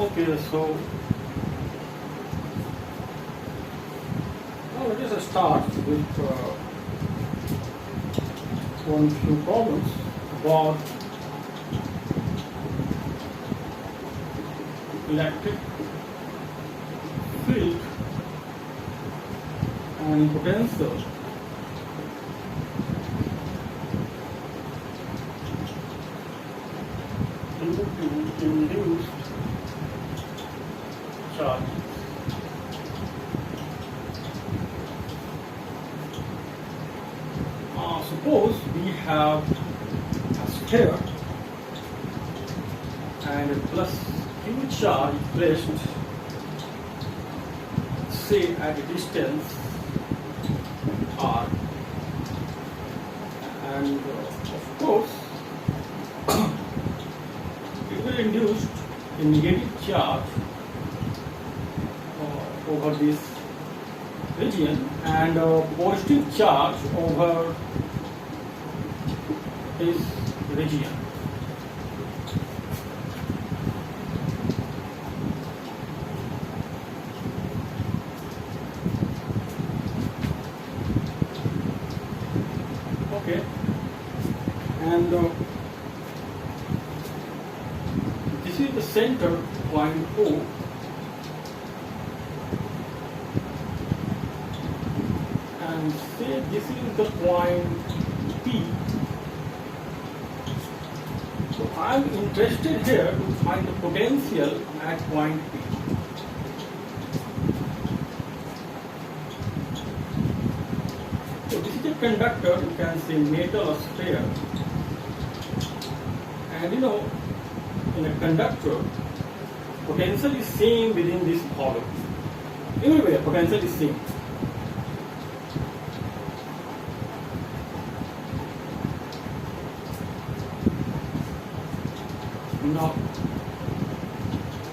Okay, so now let us start with one few problems about electric field and potential due to induced charge. Suppose we have a sphere and a plus q charge placed, say, at a distance r, and of course it will induce a negative charge over this region and a positive charge over this region. Okay, and this is the center point O, and say this is the point P. So I am interested here to find the potential at point P. So this is a conductor, you can say metal or sphere, and in a conductor potential is same within this volume. Everywhere potential is same. Now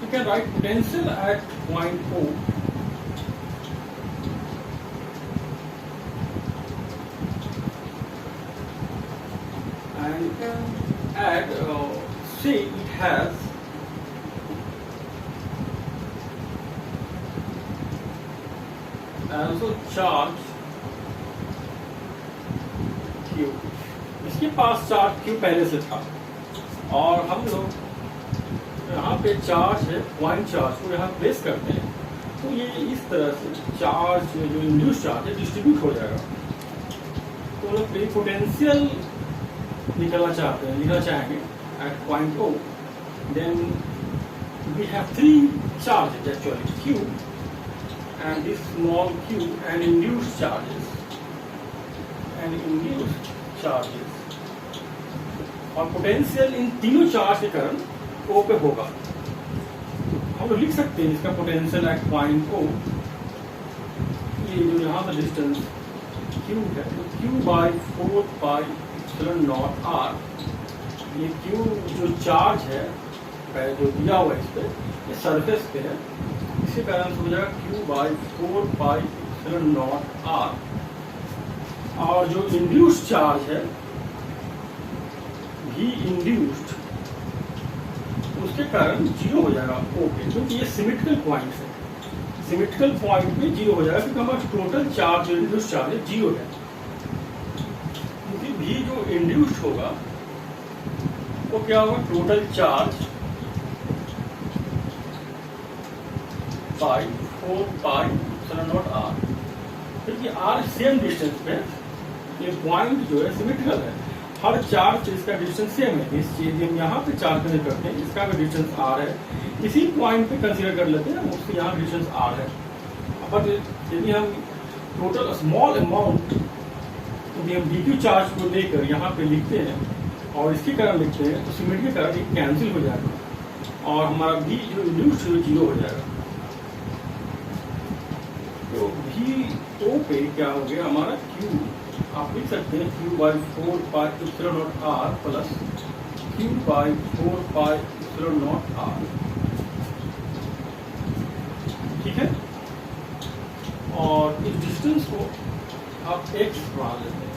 you can write potential at point O and you can add, say it has also charge Q. इसके पास charge Q पहले से था और हम लोग यहाँ पे charge है, पॉइंट चार्ज को यहाँ प्लेस करते हैं, तो ये इस तरह से चार्ज जो इंड्यूस चार्ज है डिस्ट्रीब्यूट हो जाएगा। तो हम लोग पोटेंशियल लिखना चाहेंगे at point O, then we have three charges actually, Q and this small q and induced charges और पोटेंशियल इन तीनों चार्ज के कारण O पे होगा। हम लोग लिख सकते हैं इसका पोटेंशियल एट पॉइंट O, ये जो यहाँ का डिस्टेंस Q है तो Q by 4 pi epsilon not R, ये Q जो चार्ज है जो दिया हुआ है इस पे, ये सरफेस पे है, इसी कारण से हो जाएगा Q by 4 pi epsilon not R, और जो इंड्यूस्ड चार्ज है V इंड्यूस्ड, उसके कारण जीरो हो जाएगा O पे, क्योंकि ये सिमेट्रिकल पॉइंट है, सिमेट्रिकल पॉइंट पे जीरो हो जाएगा क्योंकि हमारा टोटल चार्ज जो इंड्यूस्ड चार्ज है जीरो है, क्योंकि V जो इंड्यूस्ड होगा वो क्या होगा, total charge by 4 pi epsilon not R, क्योंकि R सेम डिस्टेंस पे, ये पॉइंट जो है सिमेट्रिकल है, हर चार्ज इसका डिस्टेंस सेम है, इस चीज हम यहाँ पे चार्ज कंसीडर करते हैं, इसका भी डिस्टेंस R है, इसी पॉइंट पे कंसीडर कर लेते हैं, उससे यहाँ डिस्टेंस R है। बट यदि हम टोटल स्मॉल अमाउंट यदि हम dq चार्ज को लेकर यहाँ पे लिखते हैं और इसके कारण लिखते हैं तो सिमेट्री के कारण ये कैंसिल हो जाएगा और हमारा V जो इंड्यूस्ड है जीरो हो जाएगा। तो V O पे क्या हो गया हमारा Q, आप लिख सकते हैं Q by 4 pi epsilon not R plus Q by 4 pi epsilon not R, ठीक है। और इस डिस्टेंस को आप x मान लेते हैं,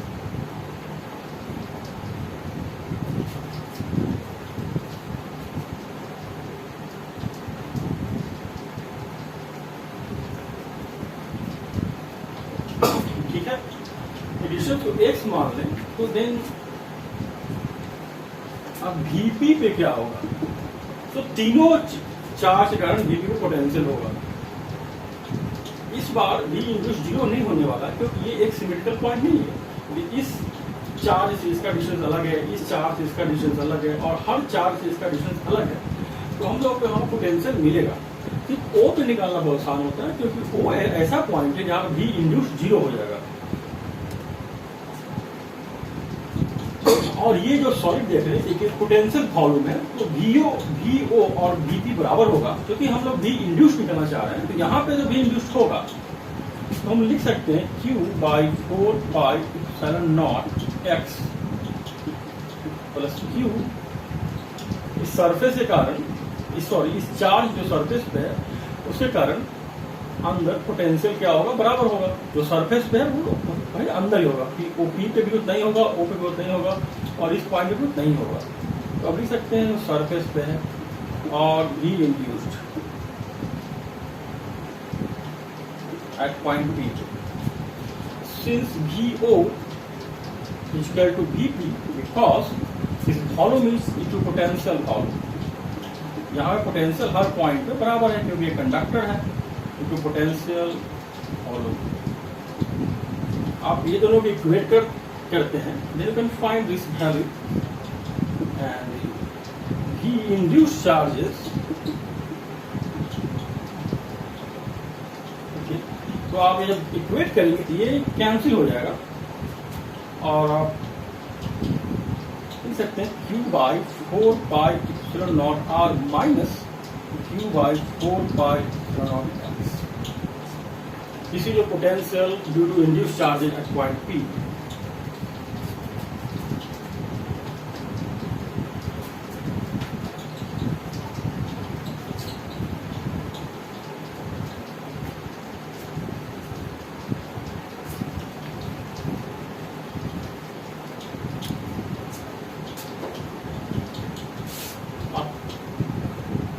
पोटेंशियल को x मान लें तो देन अब Vp पे क्या होगा? तो तीनों चार्ज के कारण Vp को पोटेंशियल होगा। इस बार V इंड्यूस जीरो नहीं होने वाला क्योंकि ये एक सिमेट्रिकल पॉइंट नहीं है। इस चार्ज से इसका डिस्टेंस अलग है, इस चार्ज से इसका डिस्टेंस अलग है और हर चार्ज से इसका डिस्टेंस अलग है, तो हम लोग को यहाँ पोटेंशियल मिलेगा। सिर्फ O पे निकालना बहुत आसान होता है क्योंकि O ऐसा पॉइंट है जहाँ V इंड्यूस जीरो हो जाएगा। और ये जो सॉलिड देख रहे हैं एक पोटेंशियल वॉल्यूम है, तो VO और VP बराबर होगा क्योंकि हम लोग V इंड्यूस निकालना चाह रहे हैं। तो यहाँ पे जो V इंड्यूस होगा तो हम लिख सकते हैं Q/4πε0x प्लस Q इस सरफेस के कारण इस चार्ज जो सरफेस पे है उसके कारण अंदर पोटेंशियल क्या होगा? बराबर होगा। जो सरफेस पे है वो भाई अंदर ही होगा। P पे भी नहीं होगा, O पे भी नहीं होगा और इस पॉइंट पे भी नहीं होगा। तो अब लिख सकते हैं सरफेस पे है और V induced at point P। Since VO is equal to VP because this volume is equipotential volume. यहाँ पे पोटेंशियल हर पॉइंट पे बराबर है क्योंकि ये कंडक्टर है। इक्विपोटेंशियल वॉल्यूम आप ये दोनों को इक्वेट करते हैं, then you can find this value and V induced charges। okay, तो आप ये जब इक्वेट करेंगे तो ये कैंसिल हो जाएगा और आप लिख सकते हैं Q/4πε0R minus Q/4πε0x। This is your potential due to induced charges at point P।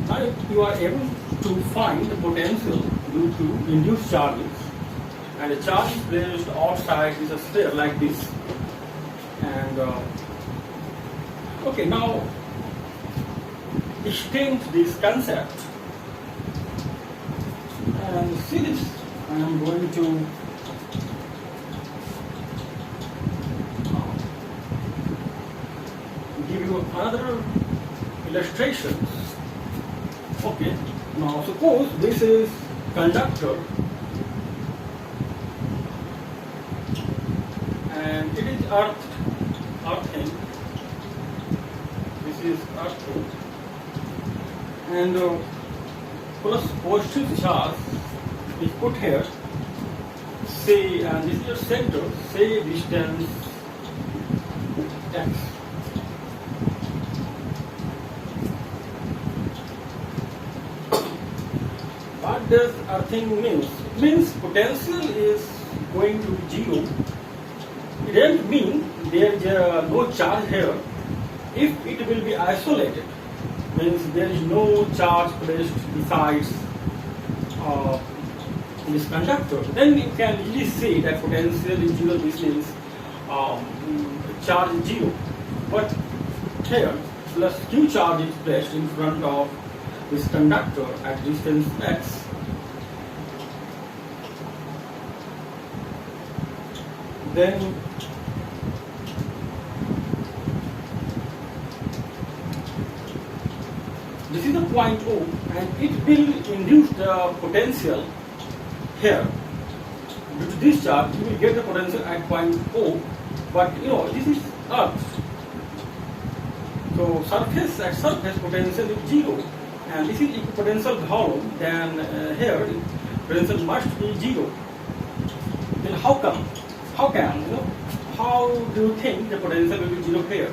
Now you are able to find the potential due to induced charges, and a charge is placed outside is a sphere like this, and okay, now extend this concept and see this. I am going to give you another illustration. Okay, now suppose this is conductor and it is earthing. This is earthing and plus positive charge is put here. Say, and this is your center. Say distance x. What does earthing means? It means potential is going to be zero. It doesn't mean there is no charge here. If it will be isolated, means there is no charge placed besides this conductor, then you can easily say that potential is zero. This means charge is zero. But here plus Q charge is placed in front of this conductor at distance x. Then this is the point O and it will induce the potential here. Due to this charge, you will get the potential at point O, but this is Earth. So at surface potential is zero, and this is equipotential volume. Then here potential must be zero. Then how come? How do you think the potential will be zero here?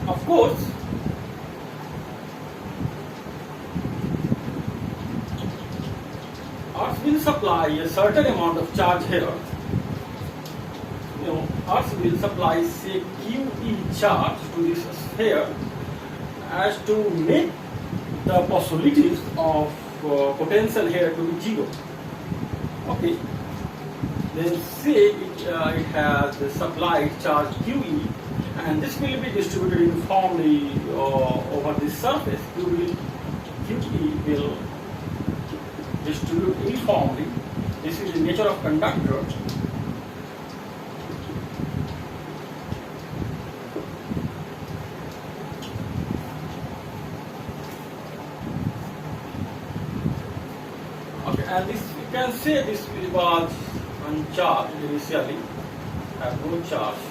Of course, Earth will supply a certain amount of charge here. Earth will supply say QE charge to this sphere as to make the possibilities of potential here to be zero. Okay. then say it has the supplied charge QE, and this will be distributed uniformly over the surface. QE will distribute uniformly. This is the nature of conductor. Okay, and this you can say this was uncharged initially, have no charge.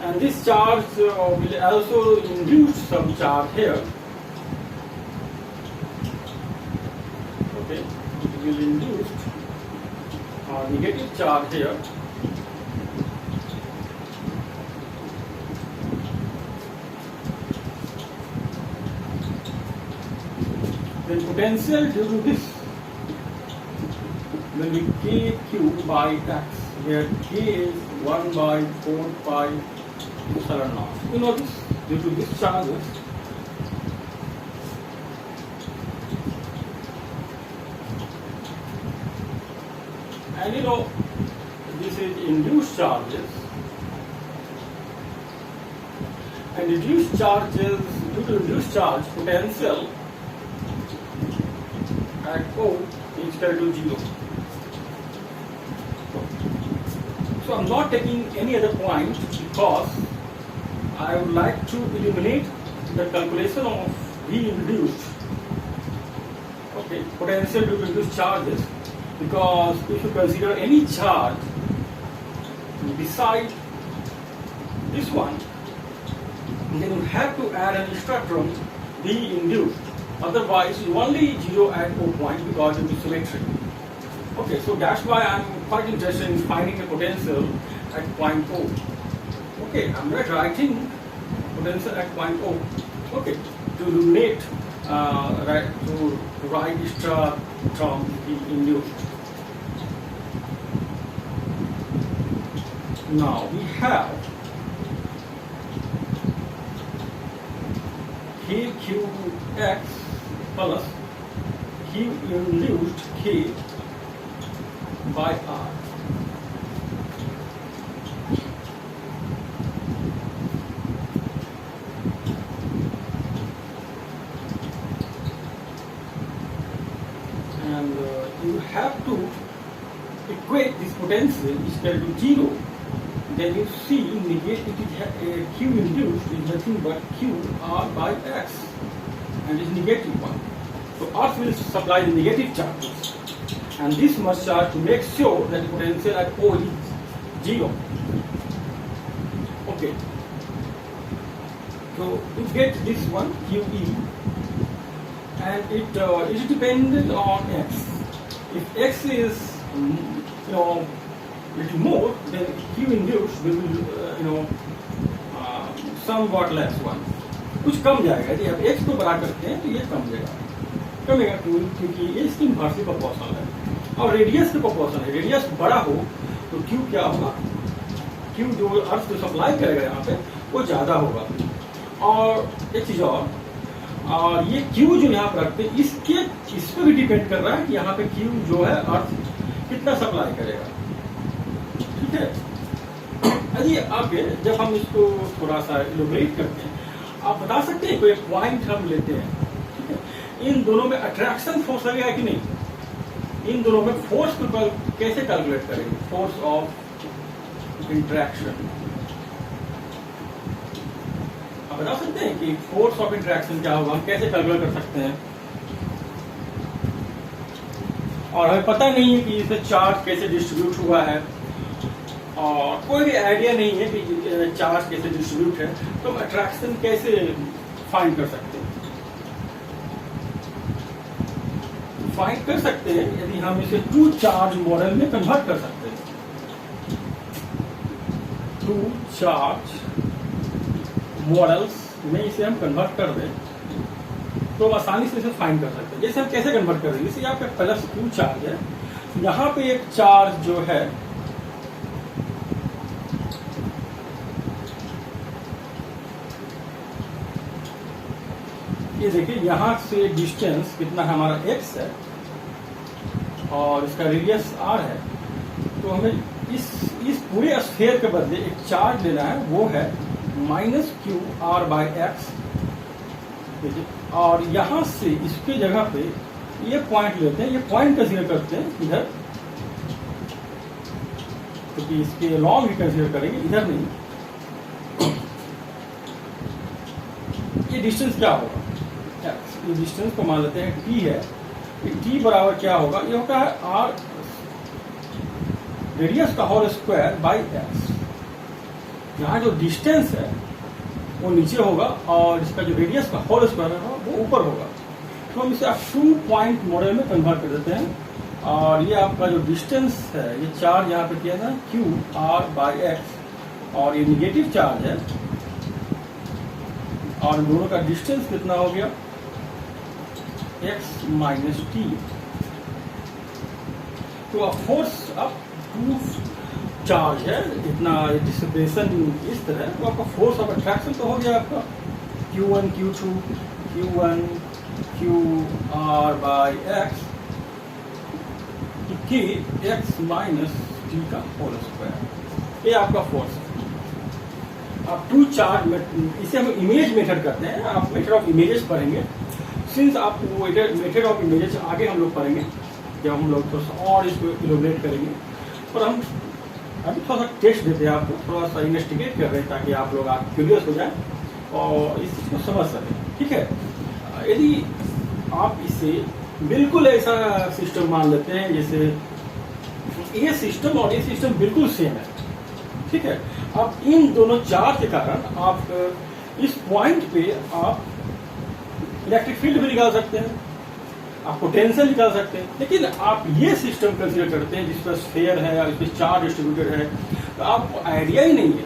And this charge will also induce some charge here. Okay, it will induce negative charge here. Then potential due to this will be kq by x, where k is 1 by 4 pi epsilon naught. You know this, due to these charges, and you know this is induced charges, and reduced charges, due to reduced charge, potential at O is equal to 0. So I'm not taking any other point because I would like to eliminate the calculation of V induced, okay, potential due to reduced charges, because if you consider any charge beside this one, then you have to add an extra term V induced. Otherwise, you only 0 at O point because it is symmetry. Okay, so that's why I'm quite interested in finding the potential at point O. Okay, I'm not writing potential at point O. Okay, to eliminate, to write extra term V induced. Now we have KQX plus Q induced K by R. And you have to equate this potential is equal to 0. Then you see Q induced is nothing but Q R by X, and is negative one. So Earth will supply the negative charges, and this must charge to make sure that the potential at O is 0. Okay. So you get this one QE, and it is dependent on X. If X is little more, then Q induced will somewhat less one. कुछ कम जाएगा। यदि आप X को बड़ा करते हैं तो ये कमेगा क्योंकि ये इसकी इनवर्सली प्रोपोर्शनल है और रेडियस के प्रोपोर्शनल है। रेडियस बड़ा हो तो Q क्या होगा? Q जो अर्थ को सप्लाई करेगा यहाँ पे वो ज्यादा होगा। और एक चीज और ये Q जो यहाँ पर रखते हैं इस पे भी डिपेंड कर रहा है कि यहाँ पे Q जो है अर्थ कितना सप्लाई करेगा। ठीक है, अभी आगे जब हम इसको थोड़ा सा इलैबोरेट करते हैं, आप बता सकते हैं कोई पॉइंट हम लेते हैं, ठीक है, इन दोनों में अट्रैक्शन फोर्स लगेगा कि नहीं, इन दोनों में फोर्स को कैसे कैलकुलेट करेंगे, फोर्स ऑफ इंट्रैक्शन। आप बता सकते हैं कि फोर्स ऑफ इंट्रैक्शन क्या होगा, हम कैसे कैलकुलेट कर सकते हैं। और हमें पता नहीं है कि इसमें चार्ज कैसे डिस्ट्रीब्यूट हुआ है और कोई भी आइडिया नहीं है कि चार्ज कैसे डिस्ट्रीब्यूट है, तो हम अट्रैक्शन कैसे फाइंड कर सकते हैं। फाइंड कर सकते हैं यदि हम इसे टू चार्ज मॉडल में कन्वर्ट कर सकते हैं। टू चार्ज मॉडल्स में इसे हम कन्वर्ट कर दें तो आसानी से इसे फाइंड कर सकते हैं। जैसे हम कैसे कन्वर्ट कर देंगे, जैसे यहाँ पे प्लस क्यू चार्ज है, यहाँ पे एक चार्ज जो है ये देखिए, यहाँ से डिस्टेंस कितना हमारा x है और इसका रेडियस r है, तो हमें इस पूरे स्फीयर के बदले एक चार्ज लेना है, वो है -q/x। और यहां से इसके जगह पे ये पॉइंट लेते हैं, ये पॉइंट कंसीडर करते हैं इधर, क्योंकि तो इसके लॉन्ग भी कंसीडर करेंगे, इधर नहीं। ये डिस्टेंस क्या होगा, ये डिस्टेंस को मान लेते हैं t है, t बराबर क्या होगा, ये होता है r रेडियस का होल स्क्वायर बाई x। यहाँ जो डिस्टेंस है वो नीचे होगा और इसका जो रेडियस का होल स्क्वायर है वो ऊपर होगा। तो हम इसे आप 2 पॉइंट मॉडल में कन्वर्ट कर देते हैं और ये आपका जो डिस्टेंस है, ये चार्ज यहाँ पे किया था q/x और ये निगेटिव चार्ज है और दोनों का डिस्टेंस कितना हो गया, x - t। तो अब फोर्स अब 2 चार्ज है, इतना डिसिपेशन इस तरह, तो आपका फोर्स ऑफ अट्रैक्शन तो हो गया आपका q1 q2 q1 q/x k x - t का होल स्क्वायर, ये आपका फोर्स है। अब 2 चार्ज में इसे हम इमेज मेथड करते हैं, आप मेथड ऑफ इमेजेस पढ़ेंगे। सिंस आप वो मेथड ऑफ इमेजेस आगे हम लोग पढ़ेंगे जब हम लोग थोड़ा सा और इसको इलोबरेट करेंगे। और हम अभी थोड़ा सा टेस्ट देते हैं आपको, थोड़ा सा इन्वेस्टिगेट कर रहे हैं ताकि आप लोग क्यूरियस हो जाए और इस चीज़ को समझ सकें, ठीक है। यदि आप इसे बिल्कुल ऐसा सिस्टम मान लेते हैं जैसे ये सिस्टम और ये सिस्टम बिल्कुल सेम है, ठीक है। अब इन दोनों चार्ज के कारण आप इस पॉइंट पे आप इलेक्ट्रिक फील्ड भी निकाल सकते हैं, आप पोटेंशियल निकाल सकते हैं। लेकिन आप ये सिस्टम कंसीडर करते हैं जिस पर स्फीयर है और इस पर चार्ज डिस्ट्रीब्यूटेड है, तो आपको आइडिया ही नहीं है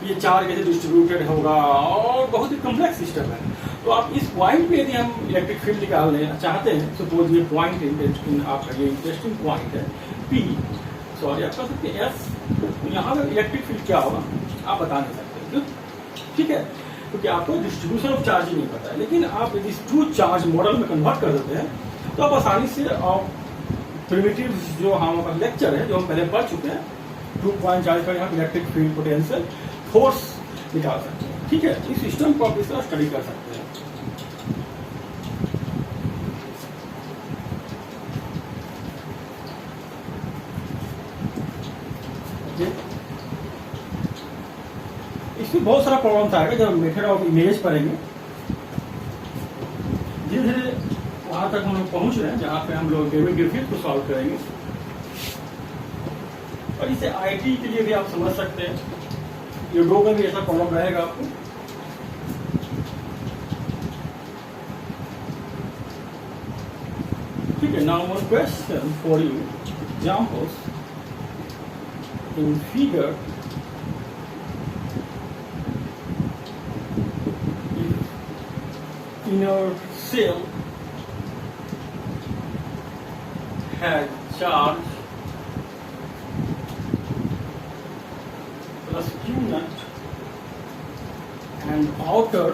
ये चार्ज कैसे डिस्ट्रीब्यूटेड होगा और बहुत ही कॉम्प्लेक्स सिस्टम है। तो आप इस पॉइंट पे यदि हम इलेक्ट्रिक फील्ड निकालना चाहते हैं, सपोज ये पॉइंट आपका ये इंटरेस्टिंग पॉइंट है P, सॉरी आप कह सकते हैं S, तो यहाँ पर इलेक्ट्रिक फील्ड क्या होगा आप बता नहीं सकते, क्यों, ठीक है, क्योंकि आपको डिस्ट्रीब्यूशन ऑफ चार्ज ही नहीं पता है। लेकिन आप यदि 2 चार्ज मॉडल में कन्वर्ट कर देते हैं तो आप आसानी से प्रिमिटिव जो हमारा लेक्चर है जो हम पहले पढ़ चुके हैं, 2 पॉइंट चार्ज पर यहाँ इलेक्ट्रिक फील्ड पोटेंशियल फोर्स निकाल सकते हैं, ठीक है। इस सिस्टम को आप इस तरह स्टडी कर सकते हैं। इसमें बहुत सारा प्रॉब्लम आएगा जब मेथड ऑफ इमेज पढ़ेंगे। धीरे धीरे वहां तक हम लोग पहुंच रहे हैं जहां पे हम लोग डेविड ग्रिफिथ को सॉल्व करेंगे और इसे आईटी के लिए भी आप समझ सकते हैं, यूडो में भी ऐसा प्रॉब्लम रहेगा आपको। ठीक है, now one question for you, examples in figure inner cell has charge plus Q naught and outer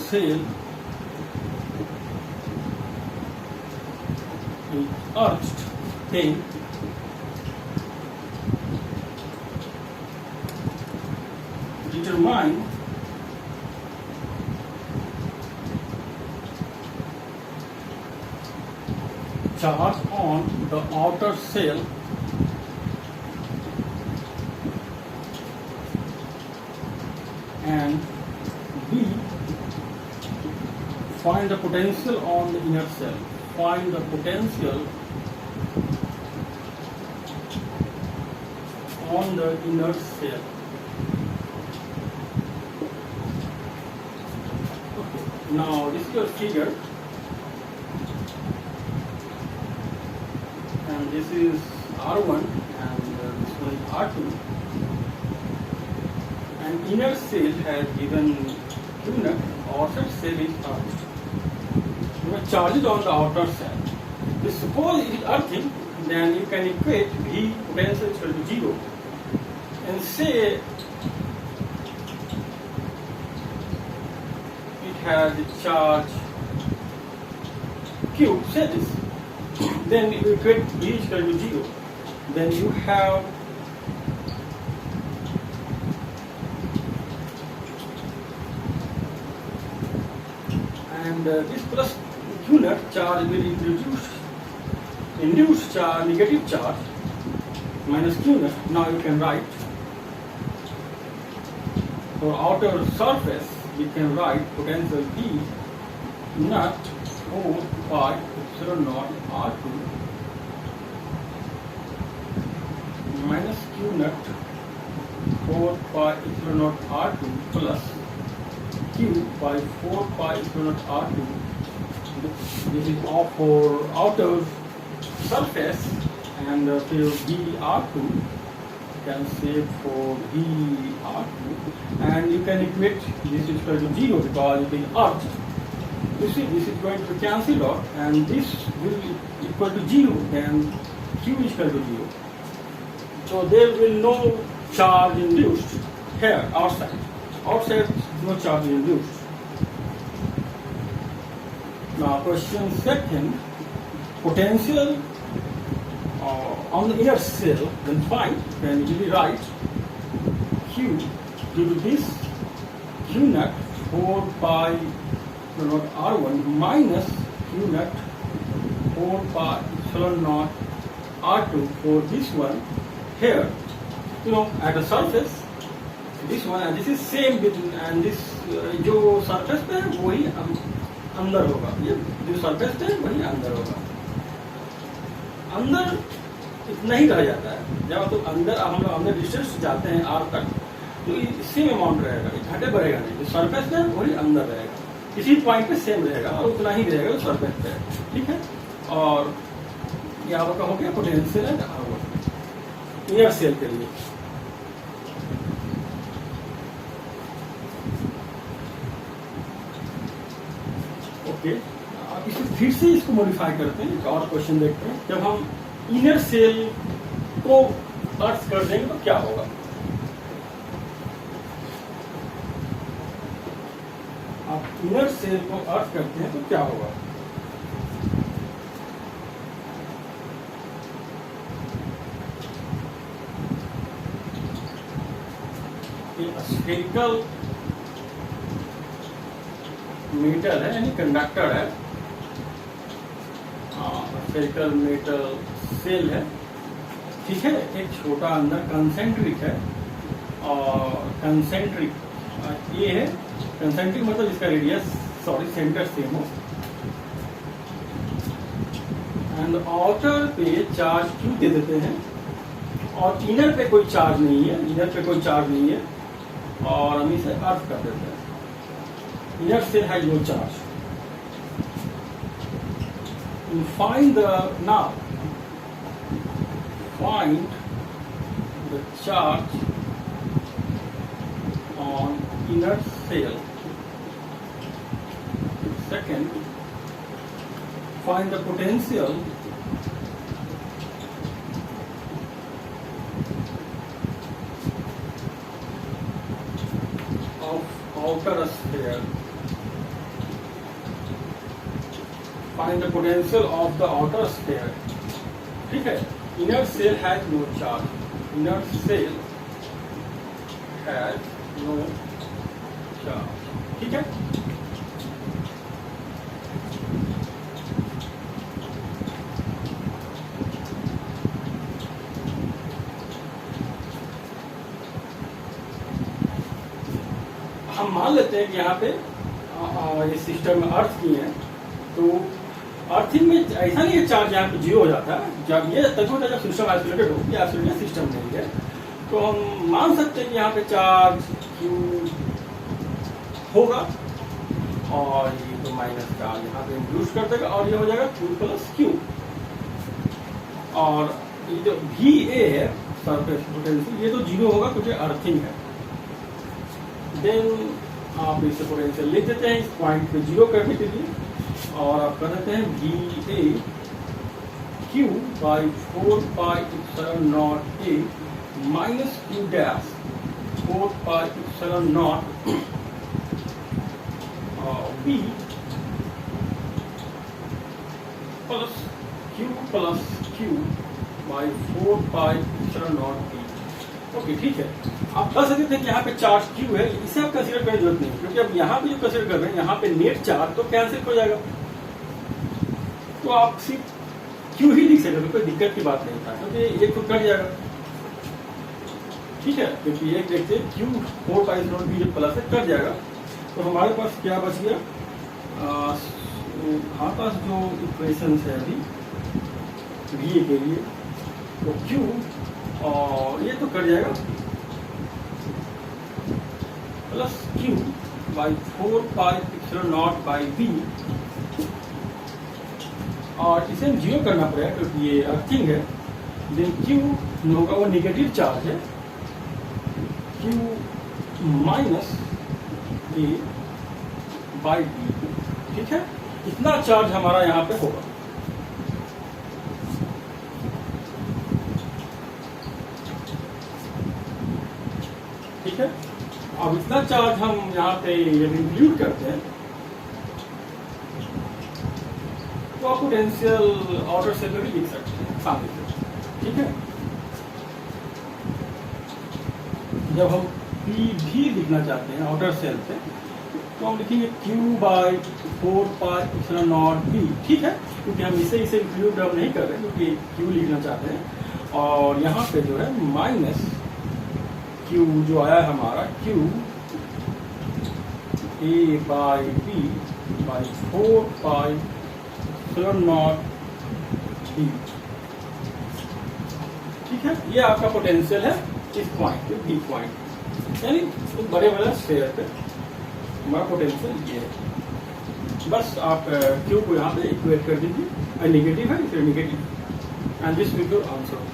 cell is urged, then determine charge on the outer cell and B, find the potential on the inner cell. Find the potential on the inner cell. Okay. Now this is your figure. And this is R1 and this one is R2, and inner cell has given Q naught, outer cell is urged. You have charges on the outer cell. If suppose it is earthing, then you can equate V potential equal to 0 and say it has a charge cube, say this. Then you equate v is equal to 0. Then you have and this plus q naught charge will induce charge, negative charge minus q naught. Now you can write for outer surface, we can write potential V naught 4 pi epsilon naught R2 minus q naught 4 pi epsilon naught R2 plus q by 4 pi epsilon naught R2. This is all for outer surface, and for VR2 can say for VR2, and you can equate this is equal to 0 because it is earth. You see, this is going to cancel out, and this will equal to 0, then Q is equal to 0. So there will no charge induced here outside. Outside no charge induced. Now question second, potential on the inner cell, then find, then you will write Q due to this Q naught 4 pi epsilon naught R1 minus Q naught 4 pi epsilon naught R2 for this one here, at the surface, this one, and this is same between, and this जो surface पे है वही अंदर होगा, ये जो surface पे है वही अंदर होगा. अंदर इतना ही रह जाता है. जब तो अंदर हम लोग अंदर डिस्टेंस जाते हैं R तक, तो सेम अमाउंट रहेगा, घटे बढ़ेगा नहीं. जो सरफेस पे वही अंदर रहेगा, किसी पॉइंट पे सेम रहेगा और उतना ही रहेगा जो सरफेस पे. ठीक है. और यहाँ का हो गया potential and R1 inner cell के लिए. ओके, अब इसे फिर से इसको मॉडिफाई करते हैं. एक और क्वेश्चन देखते हैं. जब हम इनर सेल को अर्थ कर देंगे तो क्या होगा. आप इनर सेल को अर्थ करते हैं तो क्या होगा. स्फेरिकल मेटल है, यानी कंडक्टर है. स्फेरिकल मेटल सेल है. ठीक है. एक छोटा अंदर कंसेंट्रिक है, और कंसेंट्रिक ये है. कंसेंट्रिक मतलब इसका रेडियस सेंटर सेम हो, एंड आउटर पे चार्ज क्यू दे देते हैं, और इनर पे कोई चार्ज नहीं है. इनर पे कोई चार्ज नहीं है, और हम इसे अर्थ कर देते हैं. Inner shell has no charge. Find the charge on inner cell. Second, find the potential of outer sphere. Find the potential of the outer sphere. ठीक है. Inner cell has no charge. Inner cell has no charge. ठीक है. हम मान लेते हैं कि यहाँ पे ये सिस्टम में अर्थ की है, तो अर्थिंग में ऐसा नहीं है चार्ज यहाँ पे 0 हो जाता है. जब ये तभी होता है जब सिस्टम आइसोलेटेड हो. ये आइसोलेटेड सिस्टम नहीं है, तो हम मान सकते हैं कि यहाँ पे चार्ज Q होगा, और ये तो माइनस चार्ज यहाँ पे इंड्यूस कर देगा, और ये हो जाएगा Q प्लस Q. और ये जो VA है सरफेस पोटेंशियल, ये तो 0 होगा क्योंकि अर्थिंग है. देन आप इसे पोटेंशियल लिख देते हैं इस पॉइंट पे 0 करने के लिए, और आप कर देते हैं VA Q by 4 pi epsilon naught A minus Q dash 4 pi epsilon naught B plus Q by 4 pi epsilon naught B. Okay ठीक है, आप कह सकते थे कि यहाँ पे चार्ज क्यू है, इसे आप कंसीडर करने की जरूरत नहीं, क्योंकि अब यहाँ पे जो कंसीडर कर रहे हैं यहाँ पे नेट चार्ज तो कैंसिल हो जाएगा, तो आप सिर्फ क्यू ही लिख सकते, कोई दिक्कत की बात नहीं था, क्योंकि एक तो कट जाएगा। ठीक है, क्योंकि एक देखते हैं क्यू 4 पाई एप्सिलॉन बी जो प्लस है कट जाएगा, तो हमारे पास क्या बच गया, हमारे पास जो इक्वेशन है अभी वी के लिए, तो क्यू और ये तो कट जाएगा plus Q by 4 pi epsilon naught by B, और इसे हम जीरो करना पड़ेगा क्योंकि ये अर्थिंग है। देन क्यू होगा वो निगेटिव चार्ज है, Q minus A by B. ठीक है, इतना चार्ज हमारा यहाँ पे होगा। ठीक है, अब इतना चार्ज हम यहाँ पे यदि इंक्लूड करते हैं तो आप पोटेंशियल ऑर्डर सेल में भी लिख सकते हैं सामने से। ठीक है, जब हम पी भी लिखना चाहते हैं ऑर्डर सेल पे तो हम लिखेंगे Q by 4 pi epsilon naught B. ठीक है, क्योंकि हम इसे इंक्लूड अब नहीं कर रहे क्योंकि क्यू लिखना चाहते हैं, और यहाँ पे जो है माइनस क्यू जो आया हमारा Q A by B by 4 pi epsilon naught B. ठीक है, ये आपका पोटेंशियल है इस पॉइंट पे, बी पॉइंट, यानी तो बड़े बड़े स्फीयर पे हमारा पोटेंशियल ये है। बस आप क्यू को यहाँ पे इक्वेट कर दीजिए, नेगेटिव है फिर negative, and this will your answer.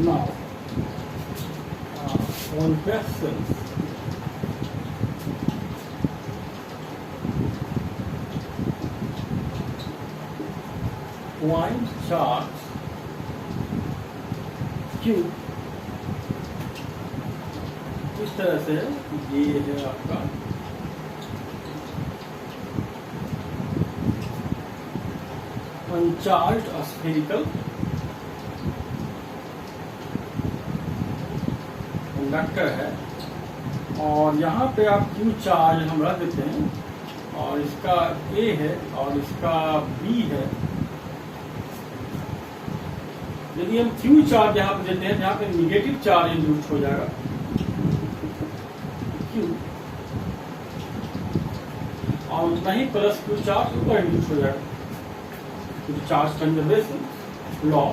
Now, on vessels, point charge Q इस तरह से ये है आपका अनचार्ज्ड स्फेरिकल कंडक्टर है, और यहाँ पे आप क्यू चार्ज हम रख देते हैं, और इसका ए है और इसका बी है। यदि हम क्यू चार्ज यहाँ पे देते हैं, यहाँ पे निगेटिव चार्ज इंड्यूस हो जाएगा क्यू, और उतना ही प्लस क्यू चार्ज ऊपर इंड्यूस हो जाएगा, चार्ज कंजर्वेशन लॉ।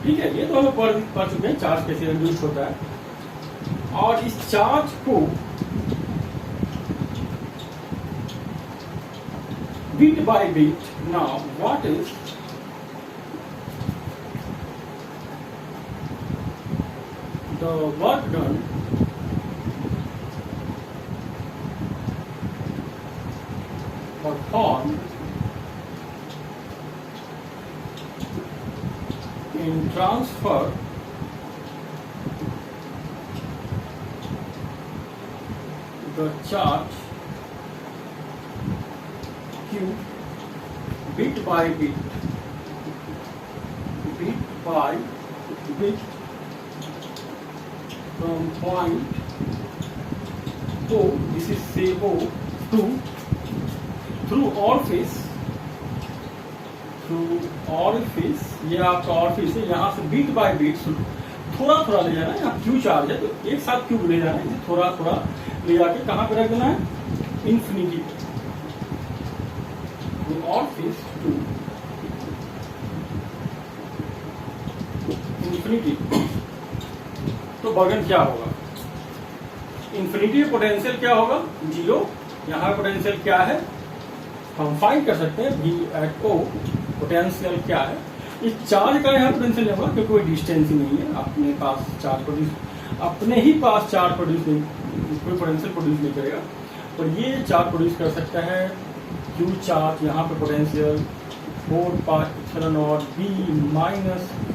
ठीक है, ये तो हम पढ़ चुके हैं चार्ज कैसे इंड्यूस होता है, और इस चार्ज को bit by bit, now what is the work done performed in transfer the charge Q bit by bit from point O, this is say O, through orifice, ये आपका ऑरिफिस है, यहाँ से बीट बाय बीट थोड़ा थोड़ा ले जाना है। यहाँ क्यू चार्ज है तो एक साथ क्यू ले जाना है, थोड़ा थोड़ा ले जाके कहाँ पे रख देना है, इन्फिनिटी पे, the earth is to infinity, तो बर्गन क्या होगा? इन्फिनिटी पोटेंशियल क्या होगा? 0। यहाँ पोटेंशियल क्या है हम फाइंड कर सकते हैं, V at O पोटेंशियल क्या है। इस चार्ज का यहाँ पोटेंशियल नहीं होगा क्योंकि कोई डिस्टेंस ही नहीं है, अपने पास चार्ज प्रोड्यूस, अपने ही पास चार्ज प्रोड्यूस नहीं, कोई पोटेंशियल प्रोड्यूस नहीं करेगा। और ये चार्ज प्रोड्यूस कर सकता है Q चार्ज, यहाँ पे potential 4πε0 B minus Q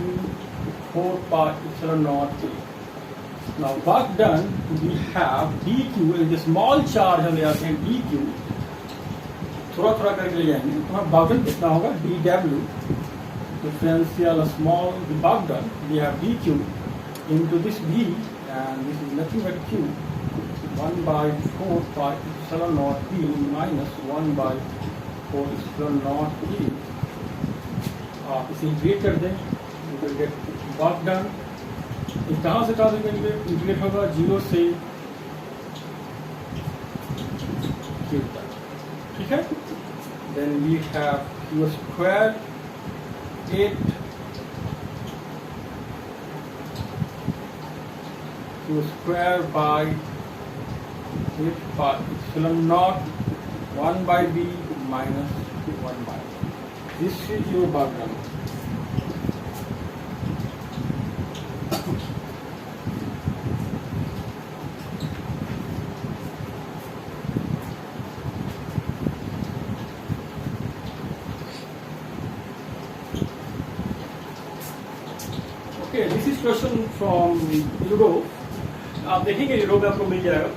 4πε0 A। Now work done, we have dq is a small charge, हम ले आते हैं dq, थोड़ा थोड़ा करके ले जाएंगे, तो हमारा बर्गन कितना होगा dw, differential small work done, we have dq into this v and this is nothing but q 1/4πε0 b minus 1/4πε0 e। आप इसे इंटीग्रेट कर दें, you will get work done. कहाँ से कहाँ तक इंटीग्रेट होगा? 0 से Q तक, ठीक है। Then we have Q square 8 Q square by 8πε0 1/b minus 1/, this is your work done. This is question from euro, आप देखेंगे यूरो में आपको मिल जाएगा।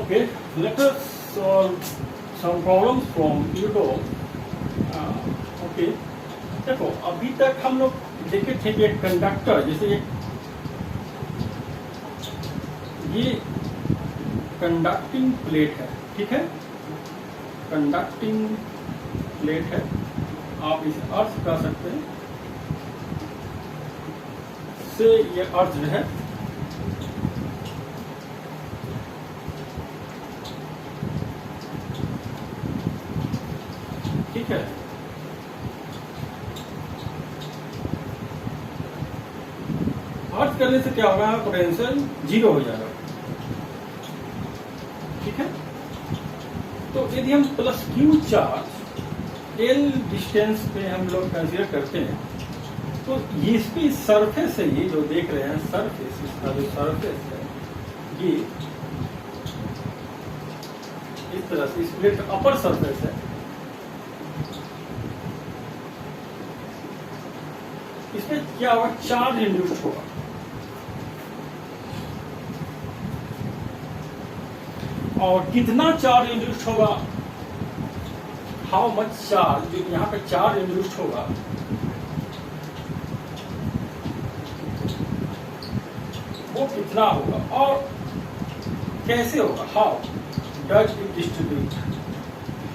Okay, let us solve some problems from Euro. Okay, देखो अभी तक हम लोग देखे थे कि एक कंडक्टर, जैसे ये कंडक्टिंग प्लेट है, ठीक है, कंडक्टिंग प्लेट है, आप इसे अर्थ कर सकते हैं, से ये अर्थ है, ठीक है। अर्थ करने से क्या होगा? पोटेंशियल 0 हो जाएगा, ठीक है। तो यदि हम plus Q charge L distance पे हम लोग कंसीडर करते हैं, तो ये इसकी सरफेस है, ये जो देख रहे हैं सरफेस, इसका जो सरफेस है ये इस तरह से, इस प्लेट का अपर सरफेस है, इसमें क्या होगा? चार्ज इंड्यूस्ड होगा, और कितना चार्ज इंड्यूस्ड होगा? हाउ मच चार्ज, जो यहाँ पे चार्ज इंड्यूस्ड होगा वो कितना होगा और कैसे होगा? How does it distribute,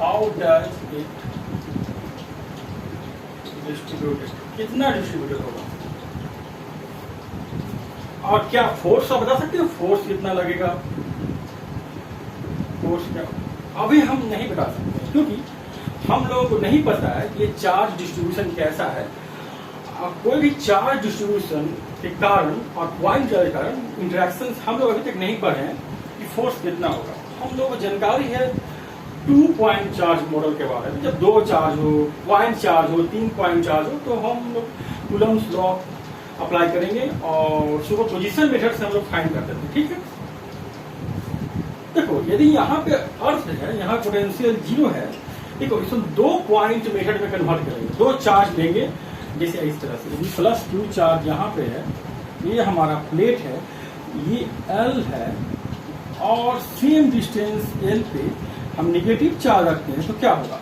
how does it distributed, कितना डिस्ट्रीब्यूटेड होगा, और क्या फोर्स आप बता सकते हो? फोर्स कितना लगेगा? फोर्स क्या? अभी हम नहीं बता सकते क्योंकि हम लोगों को नहीं पता है कि ये चार्ज डिस्ट्रीब्यूशन कैसा है। कोई भी चार्ज डिस्ट्रीब्यूशन के कारण और पॉइंट चार्ज के कारण इंटरेक्शन हम लोग अभी तक नहीं पढ़े हैं कि फोर्स कितना होगा। हम लोगों को जानकारी है 2 पॉइंट चार्ज मॉडल के बारे में, जब 2 चार्ज हो, पॉइंट चार्ज हो, 3 पॉइंट चार्ज हो, तो हम लोग कूलम्स लॉ अप्लाई करेंगे और सुपरपोजिशन मेथड से हम लोग फाइंड करते थे, ठीक है। देखो यदि यहाँ पे अर्थ है, यहाँ पोटेंशियल 0 है, देखो इसको 2 पॉइंट मेथड में कन्वर्ट करेंगे, 2 चार्ज लेंगे, जैसे इस तरह से, यदि प्लस Q चार्ज यहाँ पे है, ये हमारा प्लेट है, ये L है, और सेम डिस्टेंस L पे हम निगेटिव चार्ज रखते हैं, तो क्या होगा?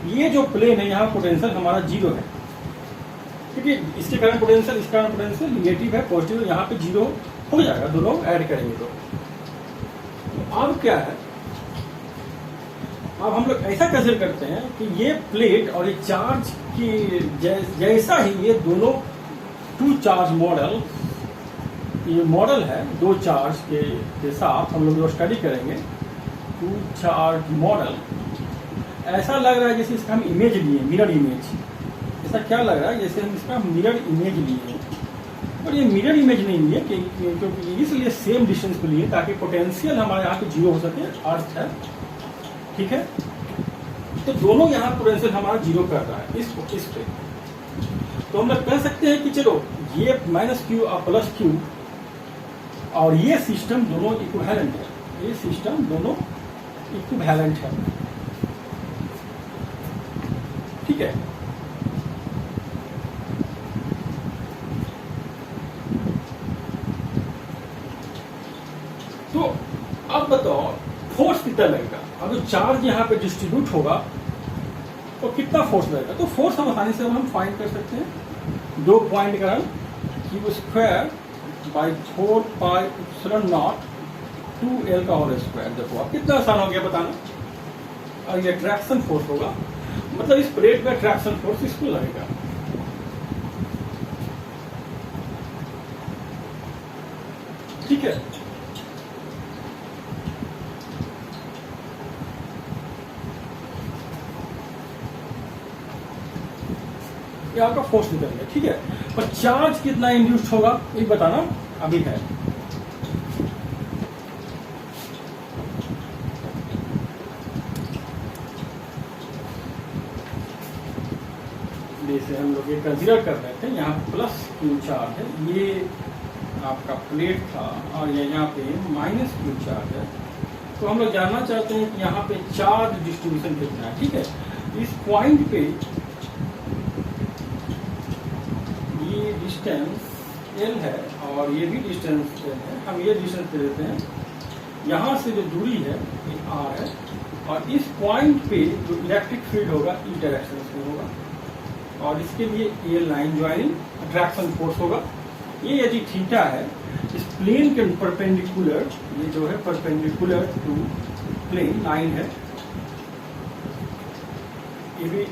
ये जो प्लेन है यहाँ पोटेंशियल हमारा 0 है, क्योंकि इसके कारण पोटेंशियल, इसके कारण पोटेंशियल निगेटिव है पॉजिटिव, यहाँ पे 0 हो जाएगा, दोनों ऐड करेंगे तो अब क्या है, अब हम लोग ऐसा कंसीडर करते हैं कि ये प्लेट और ये चार्ज की जैसा ही ये दोनों टू चार्ज मॉडल, ये मॉडल है दो चार्ज के साथ हम लोग जो स्टडी करेंगे, टू चार्ज मॉडल, ऐसा लग रहा है जैसे इसका हम इमेज लिए, मिरर इमेज, ऐसा क्या लग रहा है जैसे हम इसका मिरर इमेज लिए, और ये मिरर इमेज नहीं लिए क्योंकि इसलिए सेम डिस्टेंस पे लिए ताकि पोटेंशियल हमारे यहाँ पे 0 हो सके, अर्थ है, ठीक है। तो दोनों यहाँ पोटेंशियल हमारा 0 कर रहा है इस पे, तो हम लोग कह सकते हैं कि चलो ये -q और +q और ये सिस्टम दोनों इक्विवेलेंट है, ये सिस्टम दोनों इक्विवेलेंट है, ठीक है। तो अब बताओ फोर्स कितना लगेगा, अगर चार्ज यहाँ पे डिस्ट्रीब्यूट होगा तो कितना फोर्स लगेगा, तो फोर्स हम आसानी से हम फाइंड कर सकते हैं, 2 पॉइंट कारण q² बाई 4πε0 2L का होल स्क्वायर। देखो अब कितना आसान हो गया बताना, और ये ट्रैक्शन फोर्स होगा, मतलब इस प्लेट में ट्रैक्शन फोर्स इसको लगेगा, ठीक है। ये आपका फोर्स निकल गया, ठीक है। पर चार्ज कितना इंड्यूस्ड होगा ये बताना अभी है, जैसे हम लोग ये कंसीडर कर रहे थे, यहाँ +q चार्ज है, ये आपका प्लेट था, और ये यहाँ पे -q चार्ज है, तो हम लोग जानना चाहते हैं कि यहाँ पे चार्ज डिस्ट्रीब्यूशन कितना है, ठीक है। इस पॉइंट पे ये डिस्टेंस L है और ये भी डिस्टेंस L है, हम ये डिस्टेंस दे देते हैं, यहाँ से जो दूरी है ये R है, और इस पॉइंट पे जो इलेक्ट्रिक फील्ड होगा इस डायरेक्शन में होगा, और इसके लिए ये लाइन ज्वाइनिंग अट्रैक्शन फोर्स होगा। ये यदि थीटा है, इस प्लेन के परपेंडिकुलर, ये जो है परपेंडिकुलर टू प्लेन लाइन है, ये भी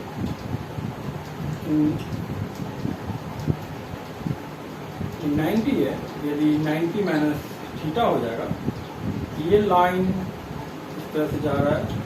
90 है, यदि 90 माइनस थीटा हो जाएगा, ये लाइन इस तरह से जा रहा है,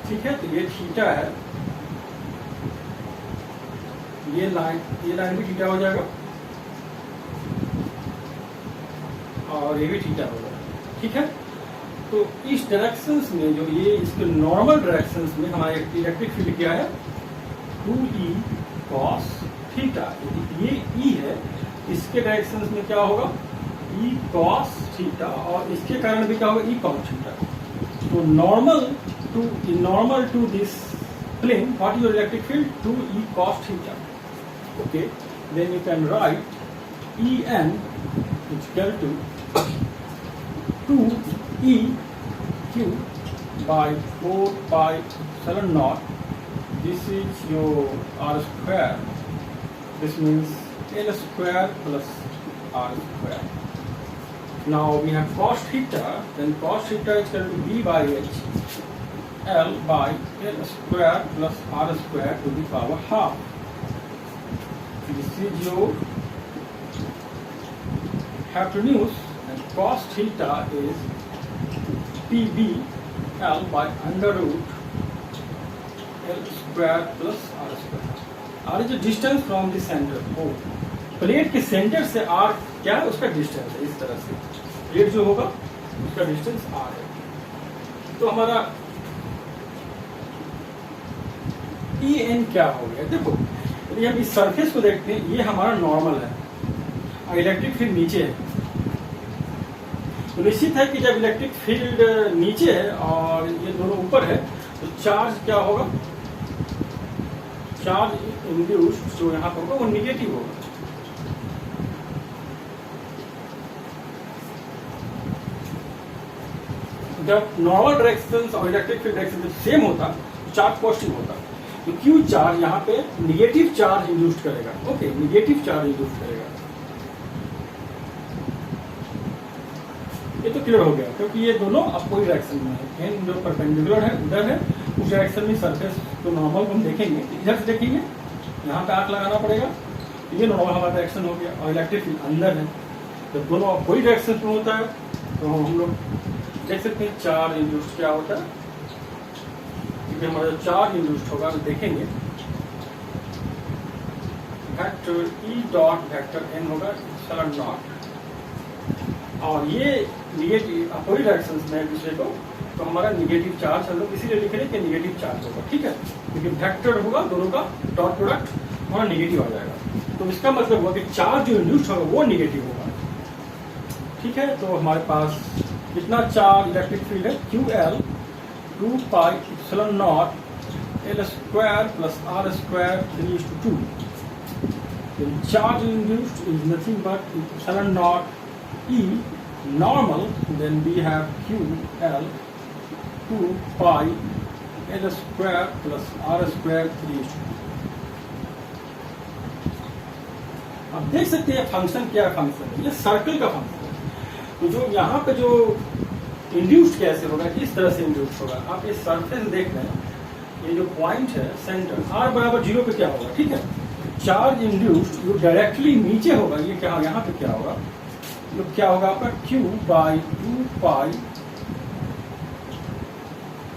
ठीक है। तो ये थीटा है, ये लाइन भी थीटा हो जाएगा, और ये भी थीटा हो जाएगा, ठीक है। तो इस डायरेक्शंस में जो ये इसके नॉर्मल डायरेक्शंस में हमारा इलेक्ट्रिक फील्ड क्या है, 2E cos थीटा, ये E है, इसके डायरेक्शंस में क्या होगा, E cos थीटा, और इसके कारण भी क्या होगा, E cos थीटा। तो normal to this plane, what is your electric field, 2E cos theta, okay, then you can write En is equal to 2E q by 4πε0, this is your R square, this means L square plus R square. Now we have cos theta, then cos theta is equal to B by H L by L square plus R square to the power half. This is your hypotenuse, and cos theta is PB L by under root L square plus R square. R is the distance from the center. Oh, plate के centre से R क्या है, उसका distance है, इस तरह से plate जो होगा उसका डिस्टेंस R है। तो हमारा En क्या हो गया, देखो यदि हम इस सरफेस को देखते हैं, ये हमारा नॉर्मल है, और इलेक्ट्रिक फील्ड नीचे है, तो निश्चित है कि जब इलेक्ट्रिक फील्ड नीचे है और ये दोनों ऊपर है तो चार्ज क्या होगा, चार्ज इंड्यूस्ड जो यहाँ पर होगा वो निगेटिव होगा। जब नॉर्मल डायरेक्शन और इलेक्ट्रिक फील्ड डायरेक्शन सेम होता तो चार्ज पॉजिटिव होता, तो क्यू चार्ज यहाँ पे निगेटिव चार्ज इंड्यूस्ड करेगा। ओके, निगेटिव चार्ज इंड्यूस्ड करेगा। ये तो क्लियर हो गया, क्योंकि ये दोनों अपोजिट डायरेक्शन में है। एन जो परपेंडिकुलर है उधर है, उस डायरेक्शन में सरफेस तो नॉर्मल हम देखेंगे, इधर से देखेंगे, यहाँ पे आंख लगाना पड़ेगा, ये नॉर्मल हमारा डायरेक्शन हो गया और इलेक्ट्रिक फील्ड अंदर है। जब दोनों अपोजिट डायरेक्शन में होता है तो हम लोग देख सकते हैं चार्ज इंड्यूस्ड क्या होता है, क्योंकि हमारा जो चार्ज इंड्यूस्ड होगा तो देखेंगे vector E dot vector N होगा एप्सिलॉन नॉट, और ये निगेटिव अपोजिट डायरेक्शन में एक दूसरे को, तो हमारा निगेटिव चार्ज हम लोग इसीलिए लिख रहे हैं कि निगेटिव चार्ज होगा। ठीक है, क्योंकि वेक्टर होगा दोनों का डॉट प्रोडक्ट हमारा निगेटिव आ जाएगा, तो इसका मतलब हुआ कि चार्ज जो इंड्यूस्ड होगा वो निगेटिव होगा। ठीक है, तो हमारे पास कितना चार्ज इलेक्ट्रिक फील्ड है, Q L 2 pi epsilon naught L square plus R square 3:2। Charge induced is nothing but epsilon naught E normal, then we have QL 2 pi L square plus R square 3:2। अब देख सकते हैं function क्या function है, ये circle का function है। तो जो यहाँ पे जो इंड्यूस्ड कैसे होगा, इस तरह से इंड्यूस्ड होगा। आप ये सरफेस देख रहे हैं, ये जो पॉइंट है सेंटर R बराबर 0 पे क्या होगा, ठीक है, चार्ज इंड्यूस्ड जो डायरेक्टली नीचे होगा, ये क्या यहाँ पे क्या होगा, तो क्या होगा आपका Q by 2 pi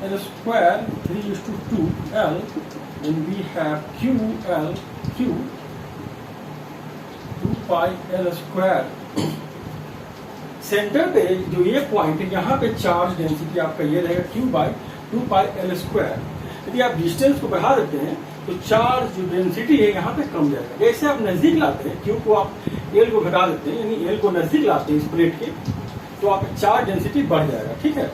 L square 3:2 L, then we have QL Q 2 pi L square. Centre पे जो ये पॉइंट है, यहाँ पे चार्ज डेंसिटी आपका ये रहेगा Q by 2 pi L square. यदि आप डिस्टेंस को बढ़ा देते हैं तो चार्ज जो डेंसिटी है यहाँ पे कम जाएगा। जैसे आप नजदीक लाते हैं, Q को आप एल को घटा देते हैं, यानी एल को नजदीक लाते हैं इस प्लेट के, तो आप चार्ज डेंसिटी बढ़ जाएगा। ठीक है,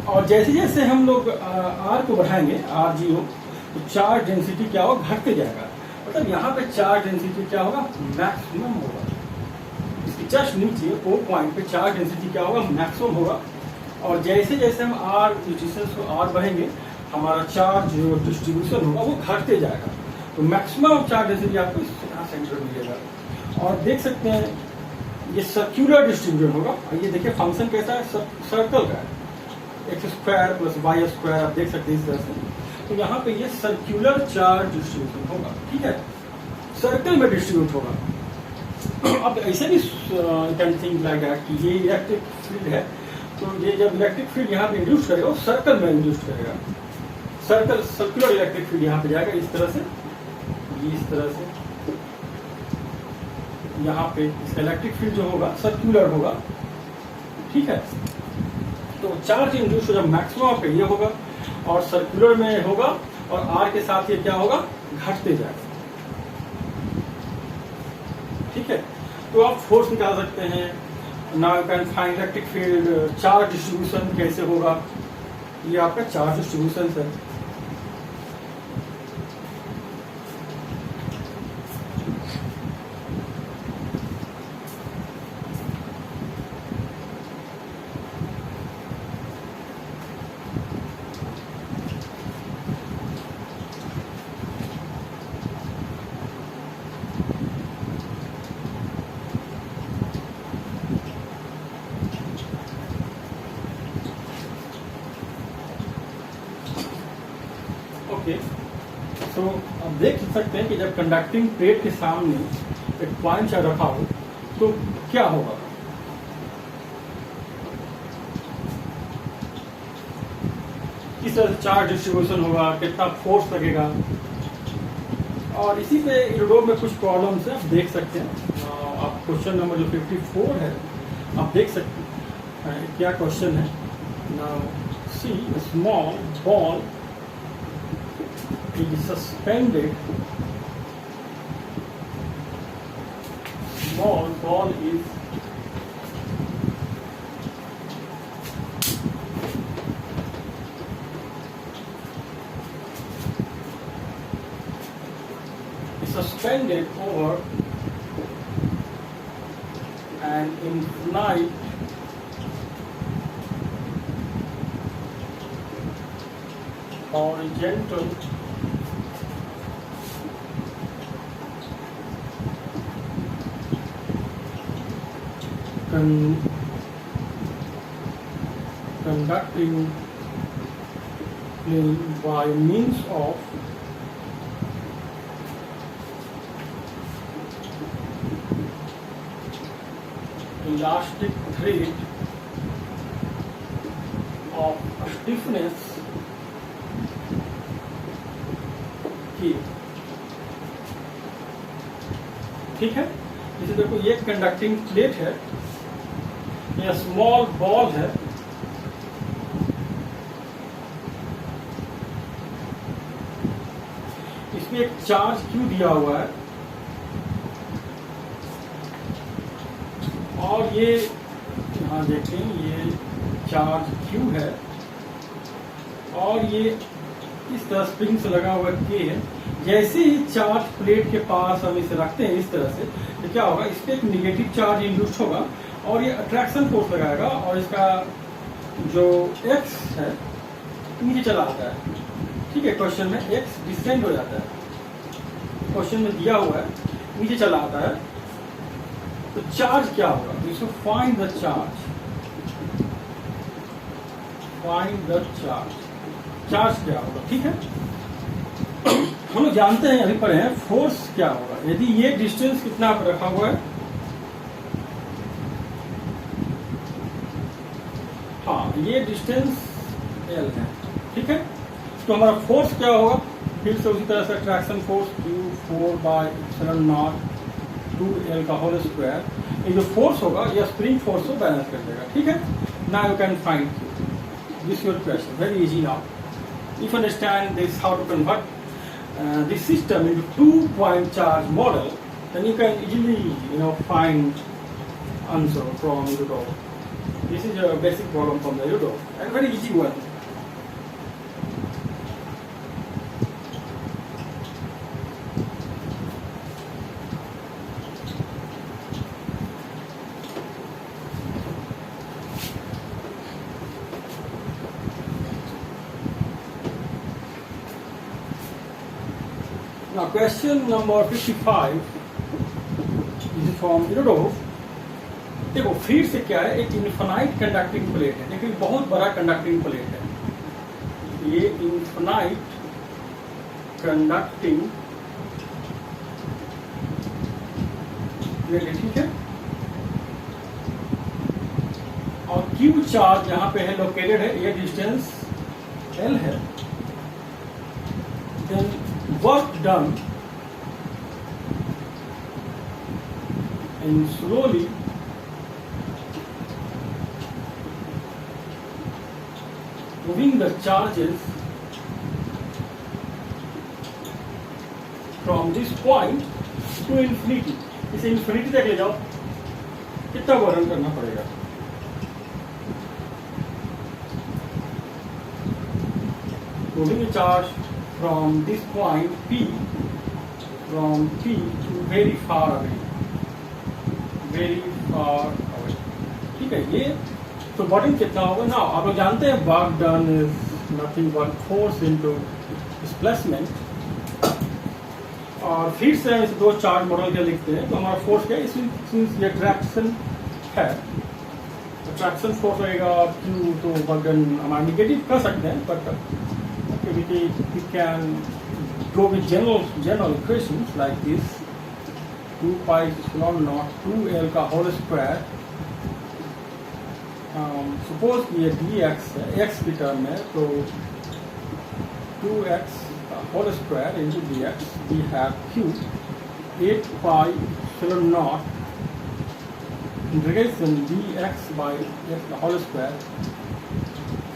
और जैसे जैसे हम लोग आर को बढ़ाएंगे R0, तो चार्ज डेंसिटी क्या होगा, घटते जाएगा। मतलब यहाँ पे चार्ज डेंसिटी क्या होगा, मैक्सिमम होगा। इसके जस्ट नीचे वो पॉइंट पे चार्ज डेंसिटी क्या होगा, मैक्सिमम होगा। और जैसे जैसे हम आर डिस्टेंस को आर बढ़ेंगे, हमारा चार्ज जो डिस्ट्रीब्यूशन होगा वो घटते जाएगा। तो मैक्सिमम चार्ज डेंसिटी आपको यहाँ सेंटर मिलेगा। और देख सकते हैं ये सर्क्यूलर डिस्ट्रीब्यूशन होगा। और ये देखिए फंक्शन कैसा है, सर्कल का है, X square plus Y square, आप देख सकते हैं इस तरह से। तो यहाँ पे ये सर्क्यूलर चार्ज डिस्ट्रीब्यूशन होगा। ठीक है, सर्कल में डिस्ट्रीब्यूट होगा। अब ऐसे भी कैन थिंक लाइक दैट कि ये इलेक्ट्रिक फील्ड है, तो ये जब इलेक्ट्रिक फील्ड यहाँ पे इंड्यूस करेगा, सर्कल में इंड्यूस करेगा। सर्कल सर्कुलर इलेक्ट्रिक फील्ड यहाँ पे जाएगा इस तरह से, ये इस तरह से। यहाँ पे इसका इलेक्ट्रिक फील्ड जो होगा सर्कुलर होगा। ठीक है, तो चार्ज इंड्यूस जब मैक्सिमम पे ये होगा और सर्कुलर में होगा, और आर के साथ ये क्या होगा, घटते जाएगा। ठीक है, तो आप फोर्स निकाल सकते हैं। Now you can find electric field, charge distribution कैसे होगा, ये आपका चार्ज डिस्ट्रीब्यूशन है। तो आप देख सकते हैं कि जब कंडक्टिंग प्लेट के सामने एक पॉइंट रखा हो तो क्या होगा। किस तरह से चार्ज डिस्ट्रीब्यूशन होगा, कितना फोर्स लगेगा। और इसी पे यूरोप में कुछ प्रॉब्लम्स है, आप देख सकते हैं। आप क्वेश्चन नंबर जो 54 है आप देख सकते हैं क्या क्वेश्चन है। Now C small ball is suspended small ball is suspended over an infinite horizontal conducting plane by means of elastic thread of stiffness K। ठीक है, जैसे देखो ये कंडक्टिंग प्लेट है, यह स्मॉल बॉल है, इसमें एक चार्ज Q दिया हुआ है और ये यहाँ देखें ये चार्ज Q है और ये इस तरह स्प्रिंग से लगा हुआ K है। जैसे ही चार्ज प्लेट के पास हम इसे रखते हैं इस तरह से, तो क्या होगा, इस पे एक निगेटिव चार्ज इंड्यूस होगा और ये अट्रैक्शन फोर्स लगाएगा और इसका जो X है नीचे चला आता है। ठीक है, क्वेश्चन में X डिसेंड हो जाता है, क्वेश्चन में दिया हुआ है नीचे चला आता है, तो चार्ज क्या होगा, इसको find the charge, find the charge, charge क्या होगा। ठीक है, हम लोग जानते हैं, अभी पढ़े हैं फोर्स क्या होगा। यदि ये डिस्टेंस कितना रखा हुआ है, हाँ ये डिस्टेंस L है। ठीक है, तो हमारा फोर्स क्या होगा, फिर से उसी तरह से अट्रैक्शन फोर्स Q4/ε0 2L का होल स्क्वायर, ये जो फोर्स होगा यह स्प्रिंग फोर्स को बैलेंस कर देगा। ठीक है, now you can find this your question, very easy now. If you understand this, how to convert this system into 2-point charge model, then you can easily, find answer from Eurodov. This is a basic problem from the Eurodov, and very easy one. Now question number 55 is from Eurodov। देखो फिर से क्या है, एक infinite conducting plate है, देखिए बहुत बड़ा कंडक्टिंग प्लेट है, ये इन्फिनाइट कंडक्टिंग प्लेट है। ठीक है, और Q चार्ज यहाँ पे है लोकेटेड है, ये डिस्टेंस L है। Then work done in slowly moving the charges from this point to infinity। इसे infinity तक ले जाओ, कितना वर्क करना पड़ेगा, moving the charge from this point P, from P to very far away, very far away। ठीक है, ये तो बॉडी कितना होगा ना, आप लोग जानते हैं work done is nothing but force into displacement. और फिर से हम इस दो चार्ज मॉडल के लिखते हैं, तो हमारा फोर्स क्या है, इसमें ये अट्रैक्शन है, अट्रैक्शन फोर्स रहेगा Q, तो वर्क डन हमारा निगेटिव कर सकते हैं, but we can go with general equations like this, 2πε0 2L का होल स्क्वायर। सपोज ये dx है, x की टर्म है, तो 2x whole square into dx, we have Q 8πε0 integration dx by x the whole square।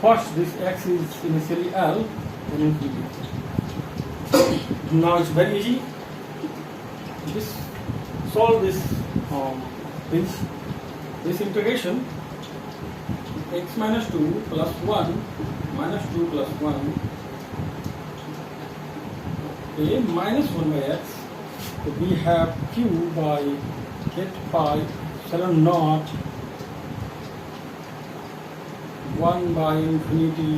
First this x is initially L, then infinity। Now it's very easy, just solve this this integration x minus 2 plus 1 minus 2 plus 1 a minus 1 by x. So we have q by 8 pi epsilon naught 1 by infinity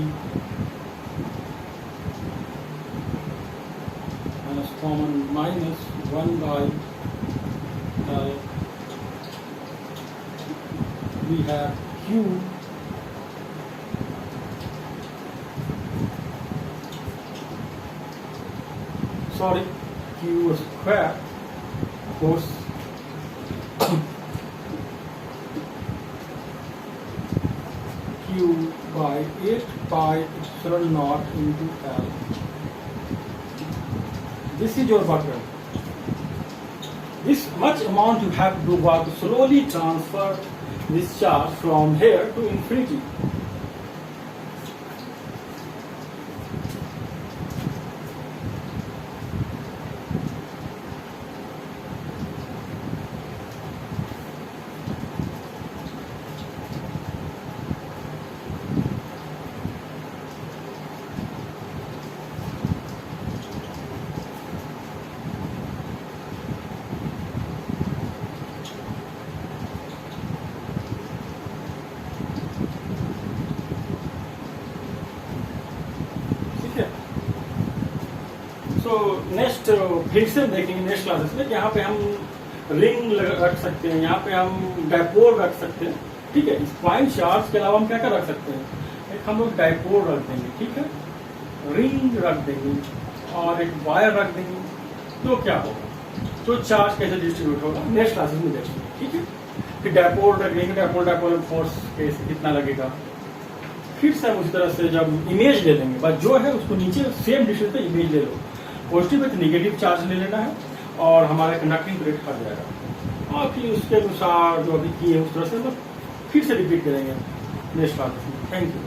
minus common minus 1 by L. We have q q square, of course, q by 8 pi epsilon naught into L. This is your butter. This much amount you have to do work to slowly transfer this charge from here to infinity. तो next फिर से देखेंगे next classes में, यहाँ पे हम ring रख सकते हैं, यहाँ पे हम डायपोल रख सकते हैं, ठीक है। इस पॉइंट चार्ज के अलावा हम क्या क्या रख सकते हैं, एक हम लोग डायपोल रख देंगे, ठीक है, रिंग रख देंगे और एक वायर रख देंगे। तो क्या होगा, तो चार्ज कैसे डिस्ट्रीब्यूट होगा नेक्स्ट क्लासेस में देखेंगे, ठीक है। फिर डायपोल रख देंगे, डायपोल फोर्स कैसे कितना लगेगा, फिर से हम उसी तरह से जब इमेज ले लेंगे, बस जो है उसको नीचे सेम डिस्टेंस पे इमेज ले लो, पॉजिटिव विथ नेगेटिव चार्ज ले लेना है और हमारा कंडक्टिंग प्लेट हट जाएगा। और फिर उसके अनुसार जो अभी किए उस तरह से हम फिर से रिपीट करेंगे नेक्स्ट क्लास में। Thank you.